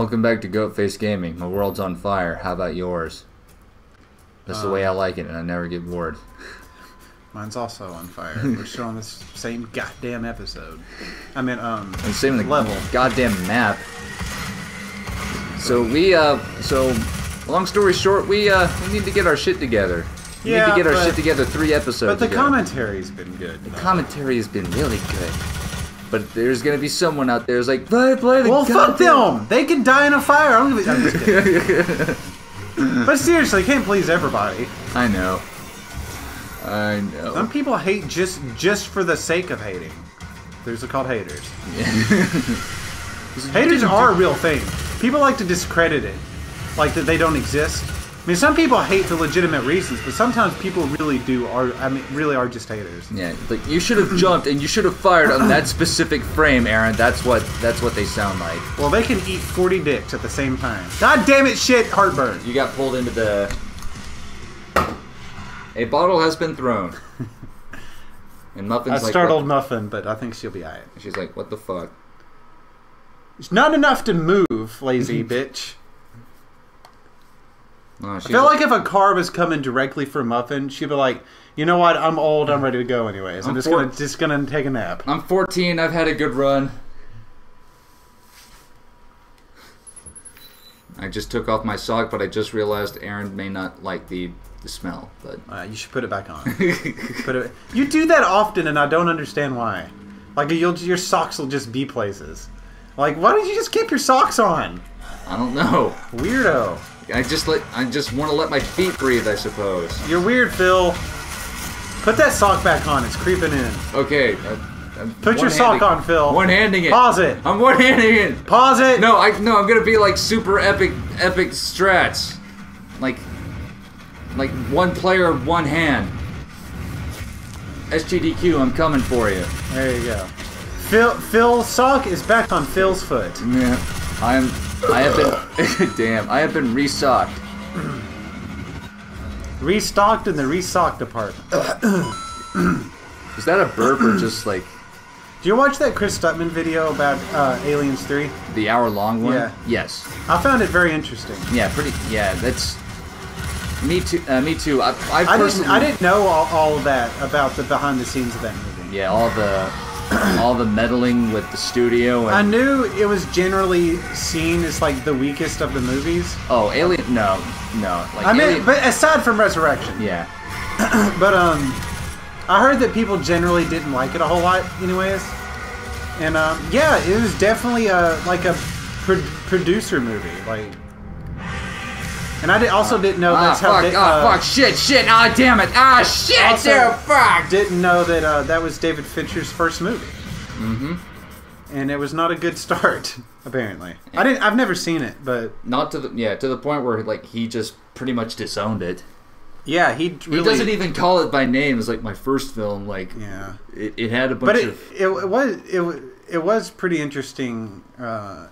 Welcome back to Goatface Gaming. My world's on fire. How about yours? That's the way I like it, and I never get bored. Mine's also on fire. We're still on this same goddamn episode. I mean, And same level. Goddamn map. So long story short, we need to get our shit together. We need to get our shit together 3 episodes But the ago. commentary's been good. The commentary has been really good. But there's gonna be someone out there who's like, play the Well, fuck goddamn-" them! They can die in a fire. I'm just kidding. But seriously, you can't please everybody. I know. Some people hate just for the sake of hating. Those are called haters. Haters are a real thing. People like to discredit it, like that they don't exist. I mean, some people hate for legitimate reasons, but sometimes people really really are just haters. Yeah, like you should have jumped and you should have fired on that specific frame, Aaron. That's what they sound like. Well, they can eat 40 dicks at the same time. God damn it, shit, heartburn. You got pulled into the... A bottle has been thrown. And Muffin's I like... startled Muffin, but I think she'll be alright. She's like, what the fuck? It's not enough to move, lazy bitch. No, I feel like if a car was coming directly for Muffin, she'd be like, you know what, I'm old, I'm ready to go anyways. I'm just gonna take a nap. I'm 14, I've had a good run. I just took off my sock, but I just realized Aaron may not like the smell. But you should put it back on. You do that often, and I don't understand why. Like, your socks will just be places. Like, why don't you just keep your socks on? I don't know. Weirdo. I just want to let my feet breathe, I suppose. You're weird, Phil. Put that sock back on. It's creeping in. Okay. Put your sock on, Phil. One-handing it. Pause it. I'm one-handing it. Pause it. No, I'm gonna be like super epic strats, like one player, one hand. SGDQ, I'm coming for you. There you go. Phil's sock is back on Phil's foot. Yeah, I have been. Damn, I have been resocked. Restocked in the resock department. Is that a burp or just like? Do you watch that Chris Stuttman video about Aliens 3? The hour-long one? Yeah. Yes. I found it very interesting. Yeah, Yeah, that's. Me too. Me too. I didn't know all of that about the behind the scenes of that movie. Yeah, all the meddling with the studio. And I knew it was generally seen as like the weakest of the movies. Oh, Alien? No. Like, I mean, but aside from Resurrection. Yeah. But I heard that people generally didn't like it a whole lot, anyways. And yeah, it was definitely like a producer movie, like. And I also didn't know that's how. Fuck! Shit! Damn it! Shit! Also, Fuck! Didn't know that that was David Fincher's first movie. Mm-hmm. And it was not a good start, apparently. I've never seen it, but not to the point where like he just pretty much disowned it. Yeah, he doesn't even call it by name. It's like my first film. Like, yeah, it had a bunch of. It was pretty interesting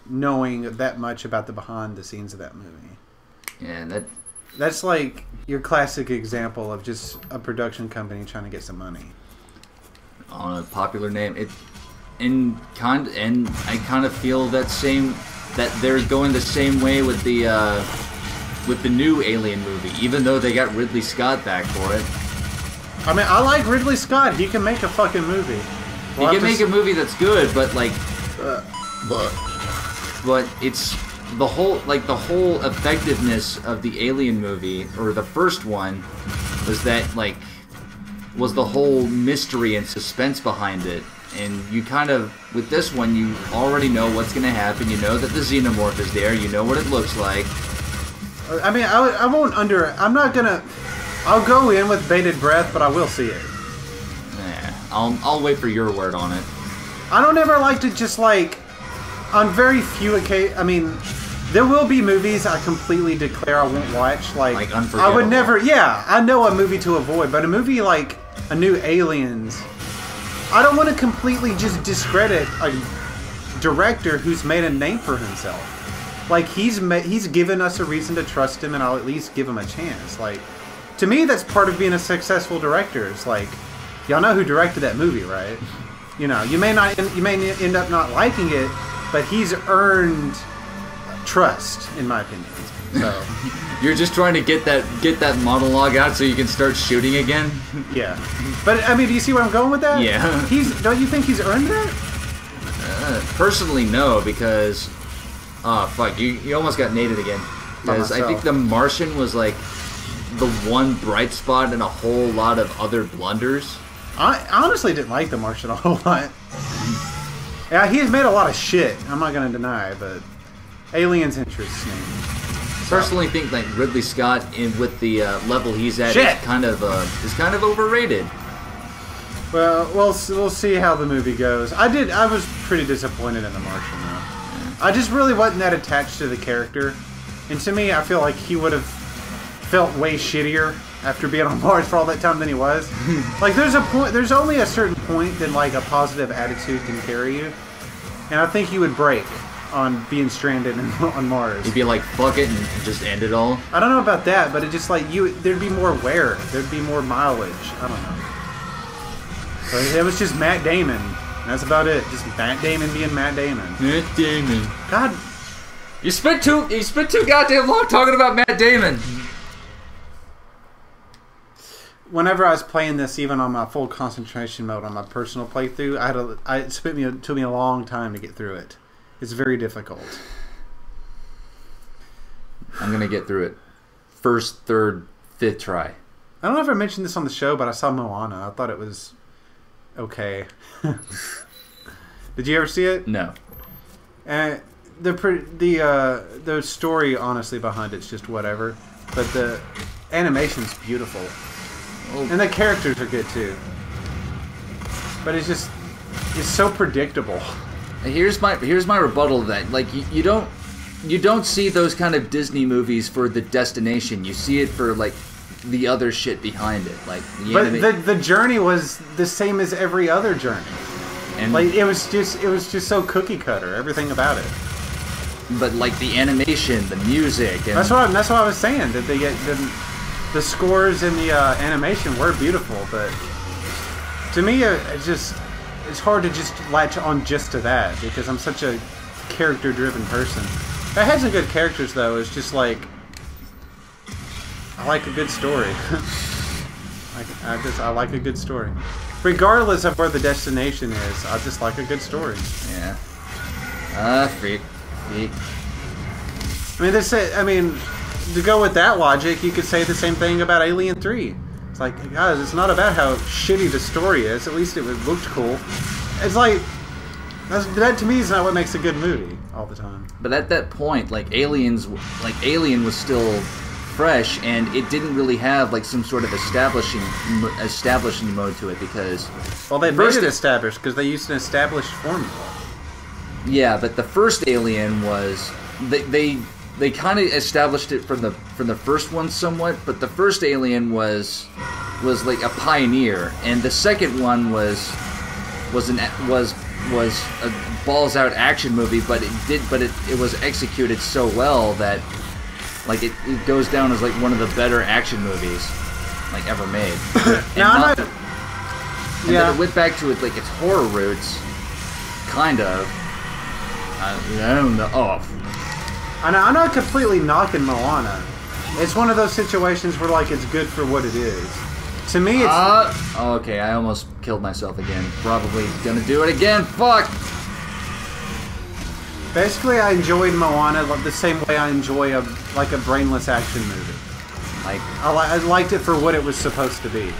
knowing that much about the behind the scenes of that movie. Yeah, and that's like your classic example of just a production company trying to get some money on a popular name. And I kind of feel that they're going the same way with the new Alien movie, even though they got Ridley Scott back for it. I mean, I like Ridley Scott. He can make a fucking movie. He can make a movie that's good, but like, but it's. The whole effectiveness of the Alien movie, or the first one, was the whole mystery and suspense behind it. And you kind of, with this one, you already know what's going to happen. You know that the xenomorph is there. You know what it looks like. I mean, I'm not gonna. I'll go in with bated breath, but I will see it. Yeah, I'll wait for your word on it. I don't ever like to just like. On very few occasions, I mean, there will be movies I completely declare I won't watch. Like Unforgettable. I would never. Yeah, I know a movie to avoid, but a movie like a new Aliens, I don't want to completely just discredit a director who's made a name for himself. Like he's given us a reason to trust him, and I'll at least give him a chance. Like to me, that's part of being a successful director. It's like y'all know who directed that movie, right? You know, you may end up not liking it, but he's earned trust, in my opinion. So You're just trying to get that monologue out so you can start shooting again. yeah, but I mean, do you see where I'm going with that? Yeah. Don't you think he's earned that? Personally, no, because fuck, you almost got naded again. Because I think The Martian was like the one bright spot in a whole lot of other blunders. I honestly didn't like The Martian a whole lot. Yeah, he's made a lot of shit. I'm not gonna deny, but Aliens interests me. Personally, think like Ridley Scott with the level he's at Shit. is kind of overrated. Well, we'll see how the movie goes. I was pretty disappointed in The Martian, though. I just really wasn't that attached to the character. And to me, I feel like he would have felt way shittier after being on Mars for all that time than he was. Like, there's only a certain point that, like, a positive attitude can carry you. And I think he would break on being stranded on Mars. He'd be like, fuck it, and just end it all. I don't know about that, but it just, like, there'd be more wear. There'd be more mileage. I don't know. But it was just Matt Damon. That's about it. Just Matt Damon being Matt Damon. Matt Damon. God. You spent too goddamn long talking about Matt Damon. Whenever I was playing this, even on my full concentration mode on my personal playthrough, it took me a long time to get through it. It's very difficult. I'm gonna get through it. First, third, fifth try. I don't know if I mentioned this on the show, but I saw Moana. I thought it was okay. Did you ever see it? No. The story, honestly, behind it's just whatever. But the animation's beautiful. Oh. And the characters are good too. But it's so predictable. Here's my rebuttal to that. Like you don't see those kind of Disney movies for the destination. You see it for like the other shit behind it. Like the journey was the same as every other journey. And like it was just so cookie cutter, everything about it. But like the animation, the music, and that's what I was saying. That the scores and the animation were beautiful, but to me, it's hard to just latch on just to that because I'm such a character-driven person. It had some good characters though. It's just like I like a good story. I like a good story, regardless of where the destination is. I just like a good story. Yeah. Freak. I mean, to go with that logic, you could say the same thing about Alien 3. It's like, guys, it's not about how shitty the story is. At least it looked cool. It's like, that to me is not what makes a good movie all the time. But at that point, Alien was still fresh, and it didn't really have like some sort of establishing mode to it because they made it established because they used an established formula. Yeah, but the first Alien was they kind of established it from the first one somewhat, but the first Alien was like a pioneer, and the second one was a balls out action movie, but it was executed so well that like it goes down as like one of the better action movies like ever made. And then it went back to its horror roots, kind of. I don't know. Oh. I'm not completely knocking Moana. It's one of those situations where like it's good for what it is. To me, it's... okay, I almost killed myself again. Probably gonna do it again. Fuck! Basically, I enjoyed Moana the same way I enjoy a brainless action movie. Like... I liked it for what it was supposed to be.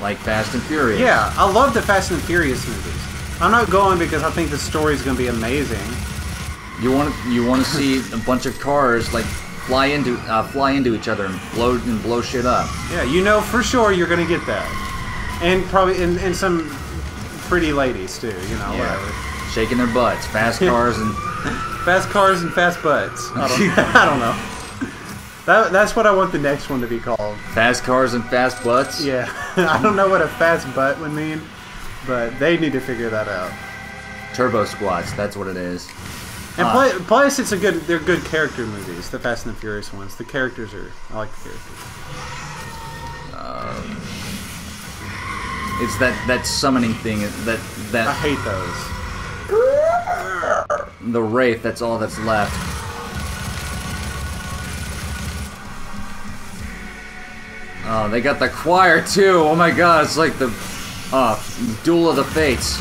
Like Fast and Furious. Yeah, I love the Fast and Furious movies. I'm not going because I think the story's gonna be amazing. You want to see a bunch of cars like fly into each other and blow shit up. Yeah, you know for sure you're gonna get that, and probably and some pretty ladies too. You know, whatever. Shaking their butts, fast cars and fast butts. I don't know. That's what I want the next one to be called. Fast cars and fast butts. Yeah, I don't know what a fast butt would mean, but they need to figure that out. Turbo squats. That's what it is. And plus, they're good character movies. The Fast and the Furious ones. I like the characters. It's that summoning thing that I hate those. The Wraith, that's all that's left. Oh, they got the choir too. Oh my god, it's like the Duel of the Fates.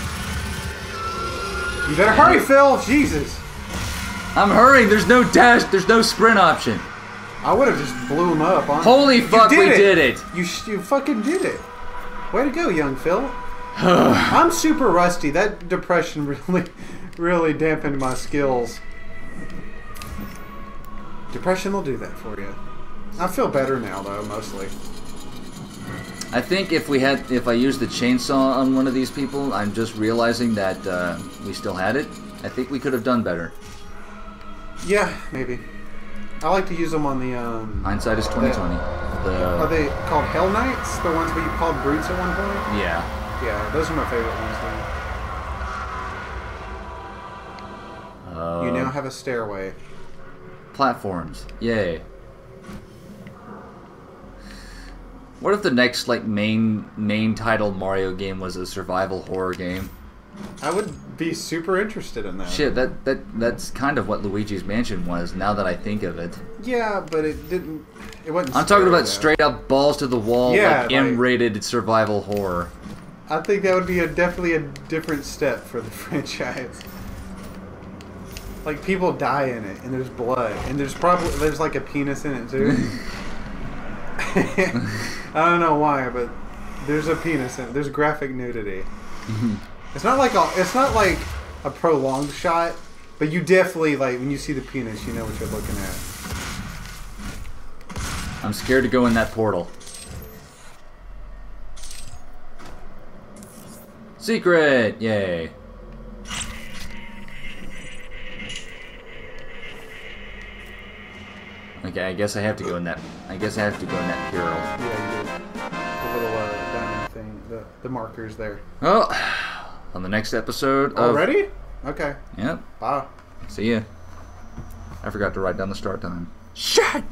You better hurry, Phil. Jesus. I'm hurrying. There's no dash. There's no sprint option. I would have just blew him up. Holy fuck, we did it. You fucking did it. Way to go, young Phil. I'm super rusty. That depression really dampened my skills. Depression will do that for you. I feel better now, though, mostly. I think if I used the chainsaw on one of these people, I'm just realizing that we still had it. I think we could have done better. Yeah, maybe. I like to use them on the hindsight is 2020. Are they called Hell Knights? The ones where you called brutes at one point? Yeah. Yeah, those are my favorite ones. You now have a stairway. Platforms. Yay. What if the next main title Mario game was a survival horror game? I would be super interested in that. Shit, that's kind of what Luigi's Mansion was. Now that I think of it. Yeah, but it didn't. It wasn't. I'm talking about straight up balls to the wall, yeah, like M-rated survival horror. I think that would be definitely a different step for the franchise. Like people die in it, and there's blood, and there's like a penis in it too. I don't know why, but there's a penis in it. There's graphic nudity. It's not like a prolonged shot, but you definitely when you see the penis, you know what you're looking at. I'm scared to go in that portal. Secret! Yay. Okay, I guess I have to go in that. I guess I have to go in that Pyrrol. Yeah, you do. The little diamond thing, the markers there. Oh, on the next episode. Already? Okay. Yep. Bye. See ya. I forgot to write down the start time. Shit!